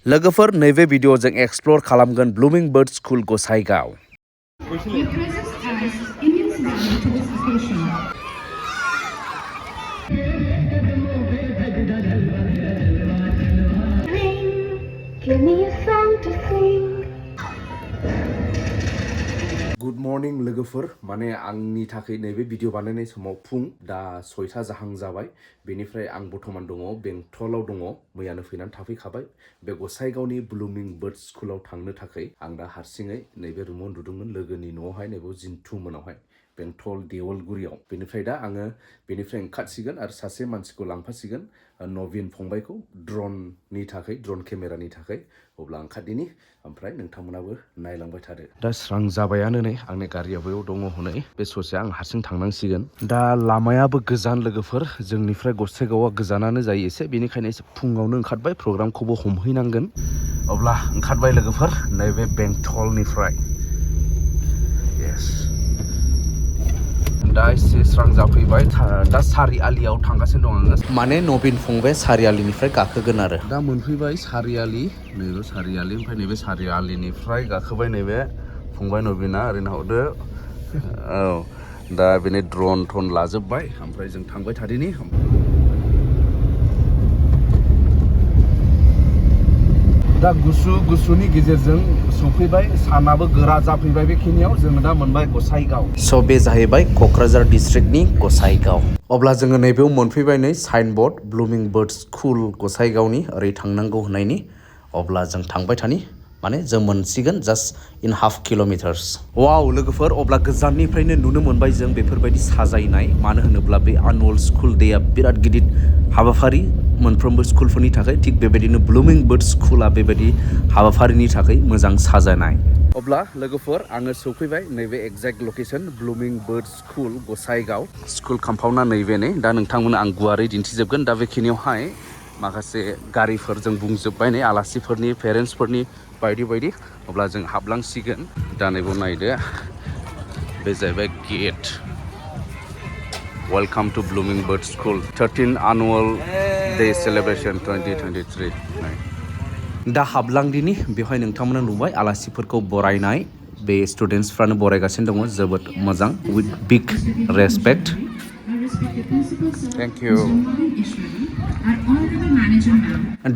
लोगोफोर नैबे भिडिअ जों एक्सप्लोर खालामगोन Blooming Bird School Gossaigaon. Good morning लोगोफोर माने आंनि थाखाय नैबे भिडिअ बानायनाय समाव फुं दा 6टा जाहां जाबाय बेनिफ्राय आं बर्थमान दङ बेंटलाव दङ मैयानो फैनानै थाफैखाबाय बे गसाइगावनि ब्लुमिं बर्ड स्कुलाव थांनो थाखाय आं दा हारसिङै नैबे रुमाव उन्दुदोंमोन लोगोनि न'आवहाय नैबे जिन्थु मोनावहाय बेंटल देवलगुरियाव बेनिफ्राय दा आङो बेनिफ्राय ओंखारसिगोन आरो सासे मानसिखौ लांफासिगोन नवीन फंबायखौ ड्रननि थाखाय ड्रन केमेरानि थाखाय अब्ला ओंखारदिनि ओमफ्राय नोंथांमोनाबो नायलांबाय थादो। दा स्रां जाबायानो नै आंनि गारिया बैयाव दङ हनै बे ससे आं हारसिं थांनांसिगोन। दा लामायाबो गोजान लोगोफोर जोंनिफ्राय गसाइगावआ गोजानानो जायो एसे बेनिखायनो एसे फुङावनो ओंखारबाय प्रग्रामखौबो हमहैनांगोन। अब्ला ओंखारबाय लोगोफोर नैबे बेंटलनिफ्राय। दा एसे स्रां जाफैबाय दा सारिआलियाव थांगासिनो दं आङो माने नवीन फंबाय सारिआलिनिफ्राय गाखोगोन आरो दा मोनफैबाय सारिआलि नैबे सारिआलि ओमफ्राय नैबे सारिआलिनिफ्राय गाखोबाय नैबे फंबाय नवीना ओरैनो हरदो औ दा बेनि ड्रन थन लाजोबबाय ओमफ्राय जों थांबाय थादिनि दा गुसुनि गेजेरजों सफैबाय सानाबो गोरा जाफैबाय बेखिनियाव जों दा मोनबाय गसाइगाव स' बे जाहैबाय क'क्राझार डिस्ट्रिक्टनि गसाइगाव। अब्ला जोङो नैबेयाव मोनफैबाय नै sign bird blooming Bird School गसाइगावनि ओरै थांनांगौ होननायनि अब्ला जों थांबाय थानि माने जों मोनसिगोन जास्ट इन हाफ किल'मिटार्स। वाव लोगोफोर अब्ला गोजाननिफ्रायनो नुनो मोनबाय जों बेफोरबायदि साजायनाय मानो होनोब्ला बे एनुअल स्कुल डेआ बिराद गिदिर हाबाफारि मोनफ्रोमबो स्कुलफोरनि थाखाय थिग बेबायदिनो ब्लुमिं बर्ड स्कुला बेबायदि हाबाफारिनि थाखाय मोजां साजायनाय। अब्ला लोगोफोर आङो सौफैबाय नैबे exact location Blooming Bird School Gossaigaon school कम्पाउन्डआ नैबेनो दा नोंथांमोना आं गुवारै दिन्थिजोबगोन दा बेखिनियावहाय माखासे गारिफोर जों बुंजोब्बाय नै आलासिफोरनि पेरेन्टसफोरनि बायदि अब्ला जों हाबलांसिगोन दा नैबाव नायदो बे जाहैबाय get welcome to Blooming Bird School 13th annual day celebration 2023 दा हाबलांदिनि बेवहाय नोंथांमोना नुबाय आलासिफोरखौ बरायनाय बे स्टुडेन्टसफ्रानो बरायगासिनो दङ जोबोद मोजां with big respect thank you.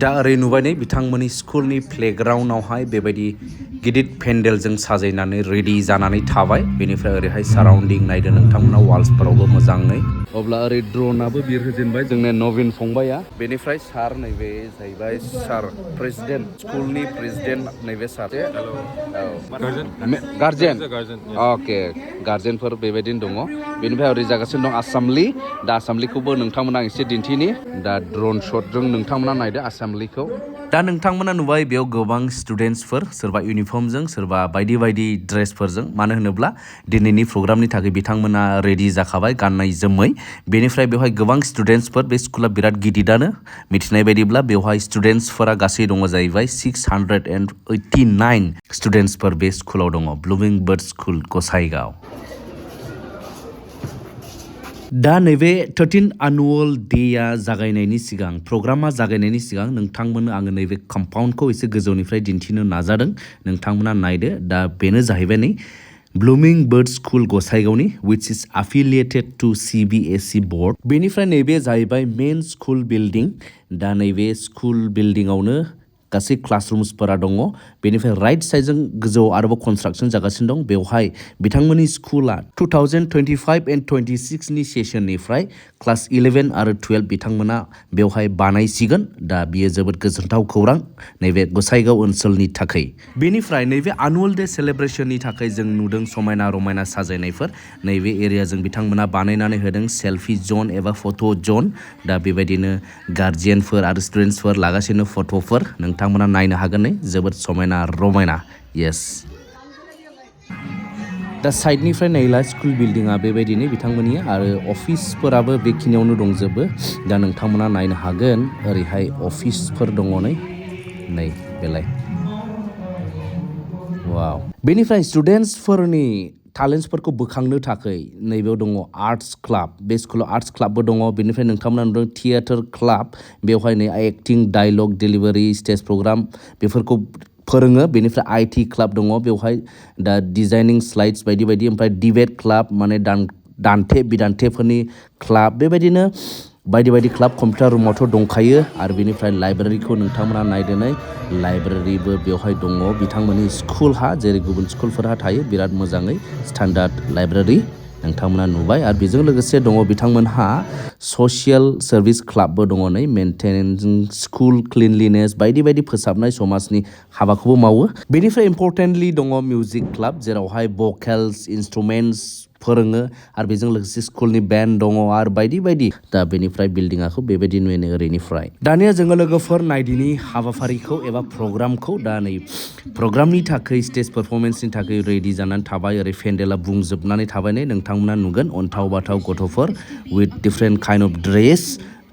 दा ओरै नुबाय नै बिथांमोननि स्कुलनि प्लेग्राउन्डआवहाय बेबायदि गिदिर पेन्डेलजों साजायनानै रेडि जानानै थाबाय बेनिफ्राय ओरैहाय साराउन्डिं नायदो नोंथांमोना वाल्सफोरावबो मोजाङै। अब्ला ओरै ड्रनाबो बिरहोजेनबाय जोंनि नवीन फंबाया बेनिफ्राय सार नैबे जाहैबाय सार प्रेसिडेन्ट स्कुलनि प्रेसिडेन्ट नैबे सार गार्जेन अके गार्जेनफोर बेबायदिनो दङ बेनिफ्राय ओरै जागासिनो दं आसामलि दा आसामलिखौबो नोंथांमोना एसे दिन्थिनि दा ड्रन शटजों नोंथांमोना नायदो आसामलिखौ दा नोंथांमोना नुबाय बेयाव गोबां स्टुडेन्टसफोर सोरबा इउनिफर्मजों सोरबा बायदि ड्रेसफोरजों मानो होनोब्ला दिनैनि प्रग्रामनि थाखाय बिथांमोना रेडि जाखाबाय गाननाय जोमै बेनिफ्राय बेवहाय गोबां स्टुडेन्टसफोर बे स्कुला बिराद गिदिरानो मिथिनाय बायदिब्ला बेवहाय स्टुडेन्टसफोरा गासै दङ जाहैबाय 689 स्टुडेन्टसफोर बे स्कुलाव दङ ब्लुमिं बर्ड स्कुल गसाइगाव। दा नैबे 13th एनुअल डेआ जागायनायनि सिगां प्रग्रामा जागायनायनि सिगां नोंथांमोननो आङो नैबे कम्पाउन्डखौ एसे गोजौनिफ्राय दिन्थिनो नाजादों नोंथांमोना नायदो दा बेनो जाहैबाय नै ब्लुमिं बर्ड स्कुल गसाइगावनि which is affiliated to CBSE board बेनिफ्राय नैबे जाहैबाय मेन स्कुल बिल्डिं दा नैबे स्कुल बिल्डिंआवनो गासै क्लासरुम्सफोरा दङ बेनिफ्राय राइट साइडजों गोजौआव आरोबाव कनस्ट्राक्सन जागासिनो दं बेवहाय बिथांमोननि स्कुला 2025 एन्ड 26नि सेसननिफ्राय क्लास 11 आरो 12 बिथांमोना बेवहाय बानायसिगोन दा बियो जोबोद गोजोनथाव खौरां नैबे गसाइगाव ओनसोलनि थाखाय। बेनिफ्राय नैबे एनुअल डे सेलिब्रेशननि थाखाय जों नुदों समायना रमायना साजायनायफोर नैबे एरियाजों बिथांमोना बानायनानै होदों सेल्फि जन एबा फट' जन दा बेबायदिनो गार्जियानफोर आरो स्टुडेन्टसफोर लागासिनो फट'फोर नोंथांमोना नायनो हागोन नै जोबोद समायना रमायना येस। दा साइडनिफ्राय नायला स्कुल बिल्डिङा बेबायदिनो बिथांमोननिया आरो अफिसफोराबो बेखिनियावनो दंजोबो दा नोंथांमोना नायनो हागोन ओरैहाय अफिसफोर दङ नै बेलाय वाव। बेनिफ्राय स्टुडेन्टसफोरनि टेलेन्ट्सफोरखौ बोखांनो थाखाय नैबेयाव दङ आर्ट्स क्लाब, बे स्कुलाव आर्ट्स क्लाबबो दङ। बेनिफ्राय नोंथांमोना नुदों थियेटार क्लाब, बेवहाय नै acting, dialogue delivery, stage programme बेफोरखौ फोरोङो। बेनिफ्राय आइटि क्लाब दङ, बेवहाय दा डिजाइनिं स्लाइड्स बायदि बायदि। ओमफ्राय डिबेट क्लाब माने दान्थे बिदान्थेफोरनि क्लाब, बेबायदिनो बायदि बायदि क्लाब कम्पिउटार रुमावथ' दंखायो। आरो बेनिफ्राय लाइब्रेरिखौ नोंथांमोना नायदिनै, लाइब्रेरिबो बेवहाय दङ। बिथांमोननि स्कुलहा जेरै गुबुन स्कुलफोरहा थायो बिराद मोजाङै स्टान्डार्ड लाइब्रेरि नोंथांमोना नुबाय। आरो बेजों लोगोसे दङ बिथांमोनहा ससियेल सार्भिस क्लाबबो दङ, नै मेनटेनेन्सिं स्कुल क्लिनलिनेस बायदि बायदि फोसाबनाय समाजनि हाबाखौबो मावो। बेनिफ्राय इम्परटेन्टलि दङ मिउजिक क्लाब, जेरावहाय भकेल्स इन्सट्रुमेन्ट्स फोरोङो। आरो बेजों लोगोसे स्कुलनि बेन्ड दङ आरो बायदि बायदि। दा बेनिफ्राय बिल्डिङाखौ बेबायदि नुयो ओरैनिफ्राय। दानिया जोङो लोगोफोर नायदिनि हाबाफारिखौ एबा प्रग्रामखौ। दा नै प्रग्रामनि थाखाय स्टेज पारफरमेन्सनि थाखाय रेडि जानानै थाबाय। ओरै पेन्डेला बुंजोबनानै थाबाय। नै नोंथांमोना नुगोन अन्थाव बाथाव गथ'फोर with different kind of dress,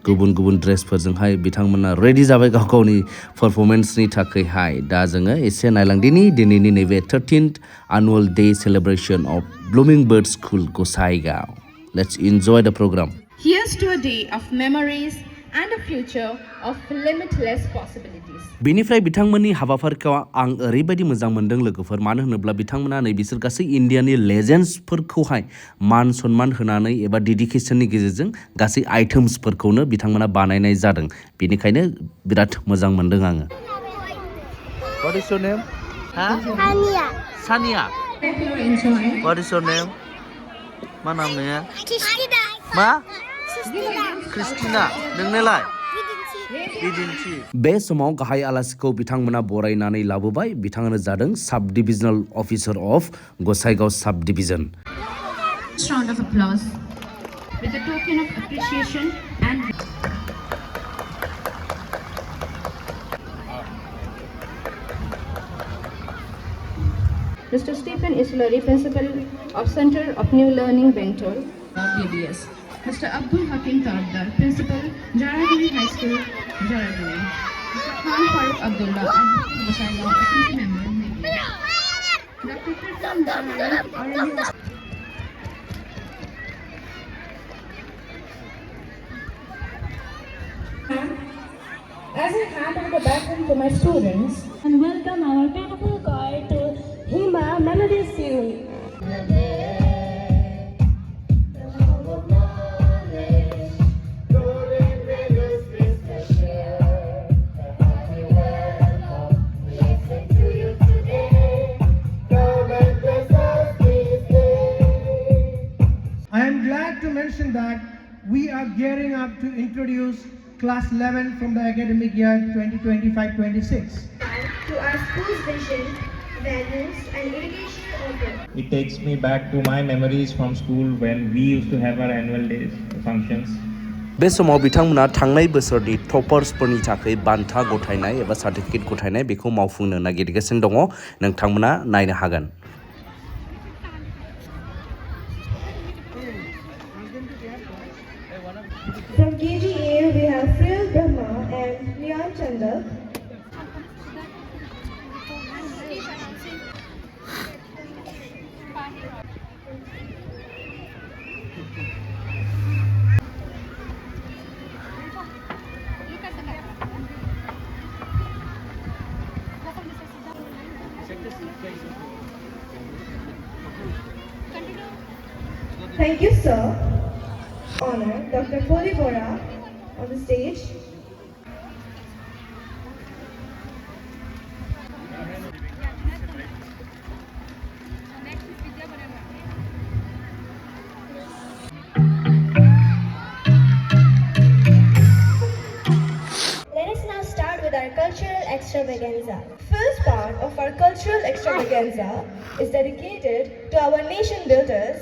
गुबुन गुबुन ड्रेसफोरजोंहाय बिथांमोना रेडि जाबाय गाव गावनि पारफरमेन्सनि थाखायहाय। दा जोङो एसे नायलांदिनि दिनैनि नैबे 13th annual day celebration of Bloming Bird School, Gossaigaon. Let's enjoy the program. Here's to a day of memories and a future of limitless possibilities. बेनिफ्राय बिथांमोननि हाबाफारिखौ आं ओरैबायदि मोजां मोनदों लोगोफोर, मानो होनोब्ला बिथांमोना नै बिसोर गासै इण्डियानि लेजेन्डसफोरखौहाय मान सनमान होनानै एबा डेडिकेसननि गेजेरजों गासै आइटेम्सफोरखौनो बिथांमोना बानायनाय जादों। बेनिखायनो बिराद मोजां मोनदों आङो। What is your name? Sania. Sania. What is your name? मा नाम नोङो? Christina. मा? Christina. क्रिस्टिना। नोंनोलाय? बिदिन्थि। बे समाव गाहाय आलासिखौ बिथांमोना बरायनानै लाबोबाय। बिथाङानो जादों साब डिभिजनेल अफिसार अफ गसाइगाव साब division. Round of applause with a token of appreciation and Mr. Stephen Islari, Principal of Center of New Learning, Bentor, BBS. Mr. Abdul Hakim Tarabdar, Principal, Jaraguri High School, Jaraguri. Mr. Khan Farooq Abdullah, Advocate, Gossaigaon, Assembly Member, Maybe. Dr. Kirtan Mutahari, R&D Hospital. As I hand over the baton to my students and welcome our beautiful choir to Hima Melody Tune. I am glad to mention that we are gearing up to introduce Class 11 from the academic year 2025-26. To our school's vision, values and educational outlook. It takes me back to my memories from school when we used to have our annual day functions. बे समाव बिथांमोना थांनाय बोसोरनि टपार्सफोरनि थाखाय बान्था गथायनाय एबा certificate गथायनाय बेखौ मावफुंनो नागिरगासिनो दङ। नोंथांमोना नायनो हागोन। From KGA, we have Friel Brahma and Leon Chandra. Thank you, sir. Honor Dr. Poli Bora on the stage. Let us now start with our cultural extravaganza. First part of our cultural extravaganza is dedicated to our nation builders.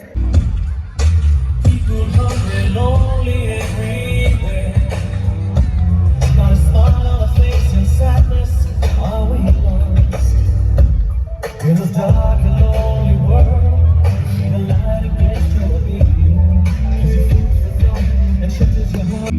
People hungry, lonely everywhere. Not a smile on a face in sadness. Are we lost in this dark and lonely world? Need a light against your being. Gives you food for thought and shelters your heart.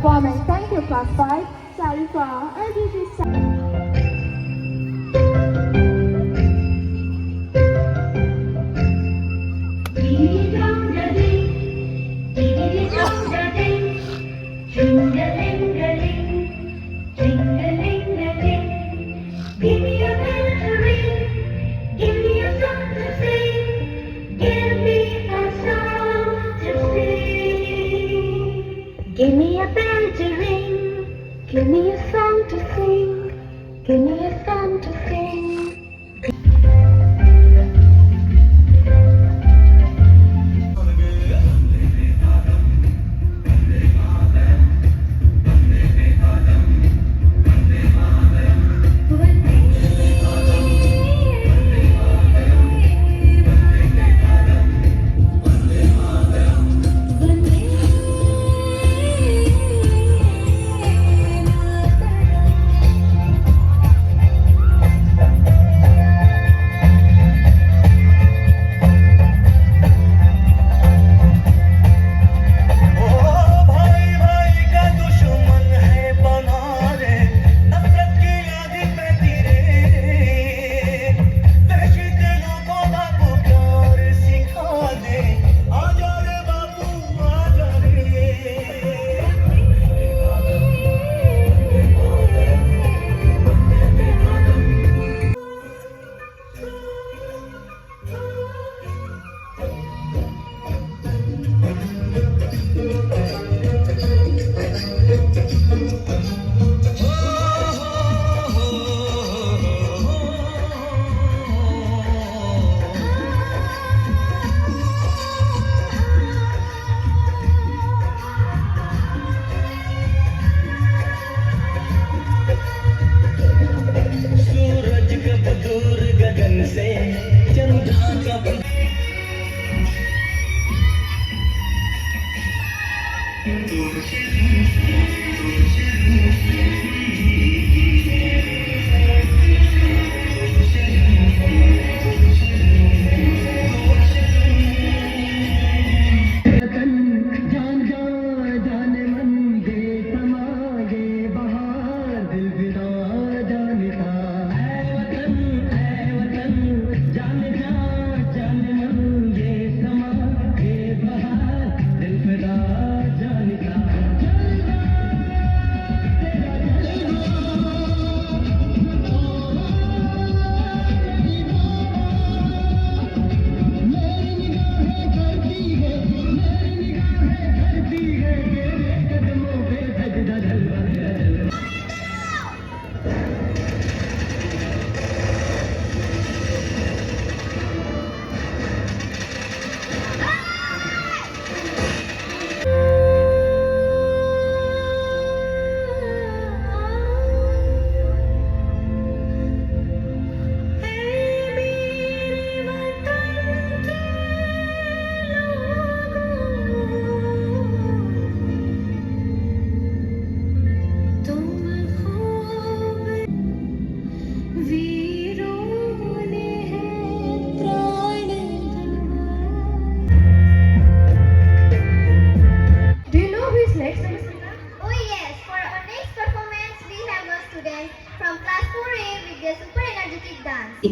performance. Thank you, class 5. Sharifa, LGG. Give me a bell to ring, give me a song to sing, give me a song to sing. Give me a bell to ring, give me a song to sing, give me a song to sing.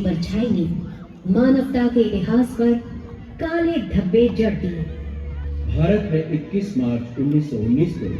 परछाई मानवता के इतिहास पर काले धब्बे जड़ दिए। भारत में 21 मार्च 1919 को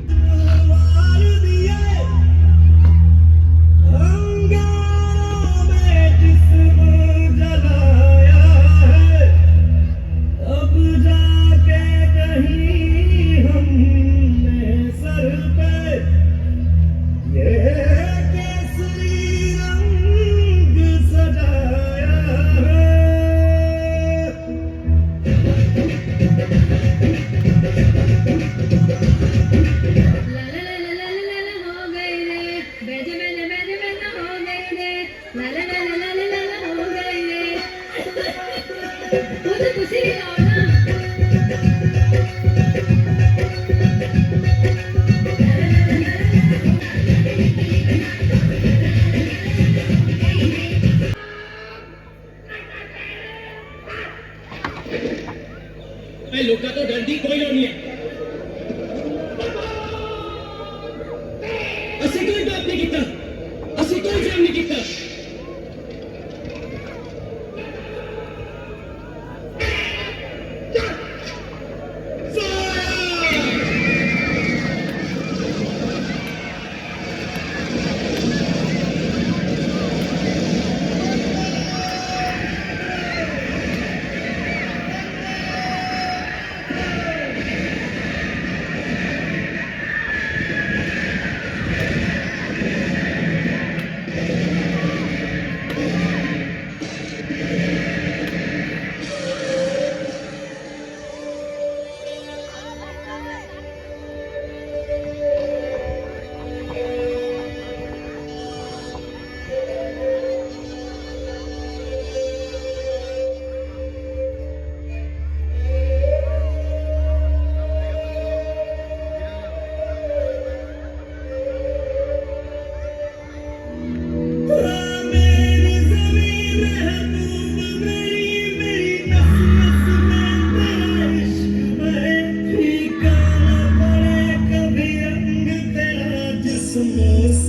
लोग तो डरती कोई नहीं है।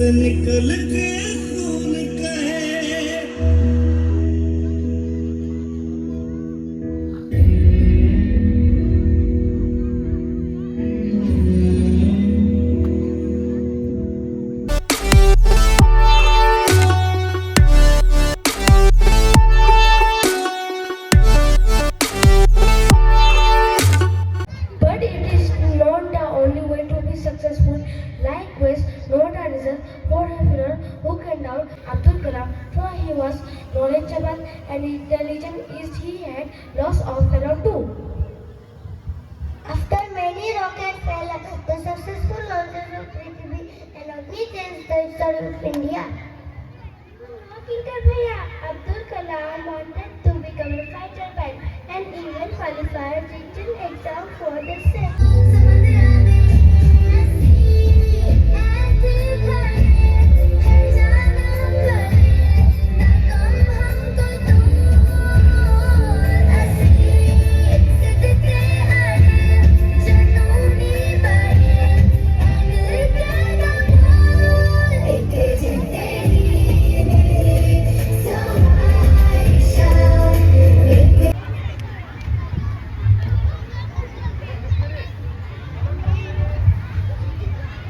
से निकल के खून कहे But it is not the only way to be successful. Likewise, not a reason for a winner who can doubt Abdul Kalam, for he was knowledgeable and intelligent is he had lots of fellow too. After many rocket failure, the successful launches of Prithvi alone changed the history of India. Abdul Kalam wanted to become a fighter pilot and even qualified written exam for the same.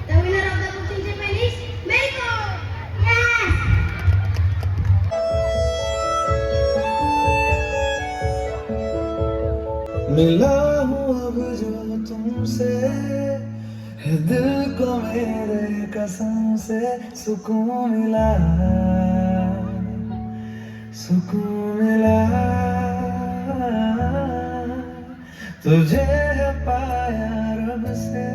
The winner of the boxing champion is Mexico. Yes. मिला हूँ अब जो तुमसे है दिल को मेरे कसम से सुकून मिला तुझे है पाया रब से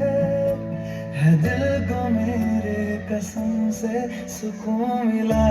है दिल को मेरे कसम से सुकून मिला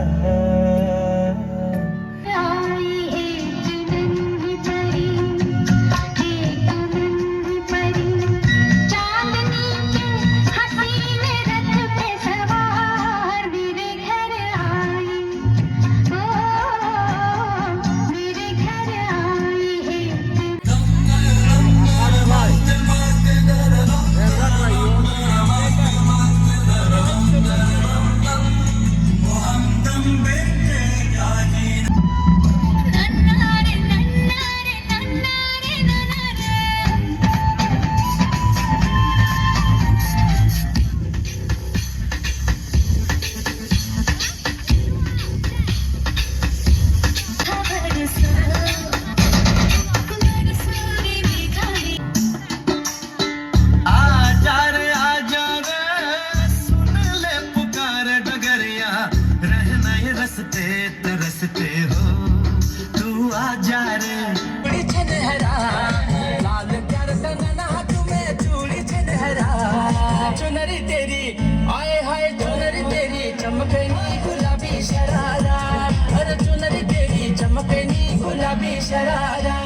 तरसते हो तू आ जा रे चूड़ी छनहरा लाल प्यार सनना तुम्हें चूड़ी छनहरा चुनरी तेरी आए हाय चुनरी तेरी चमकनी गुलाबी शरारा अरे चुनरी तेरी चमकनी गुलाबी शरारा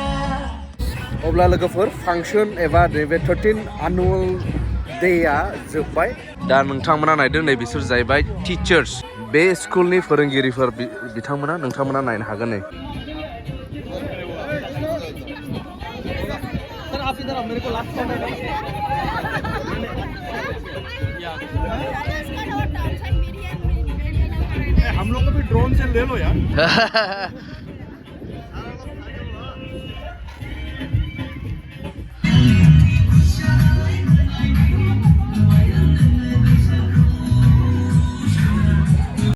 अब्ला लोगोफोर फांक्शन एबा नैबे 13 एनुअल डेया जोब्बाय दा नोंथांमोना नायदों नै बिसोर जाहैबाय टीचार्स बे स्कुलनि फोरोंगिरिफोर बिथांमोना नोंथांमोना नायनो हागोन नै सर आप इधर आओ मेरे को लास्ट टाइम हम लोग को भी ड्रोन से ले लो यार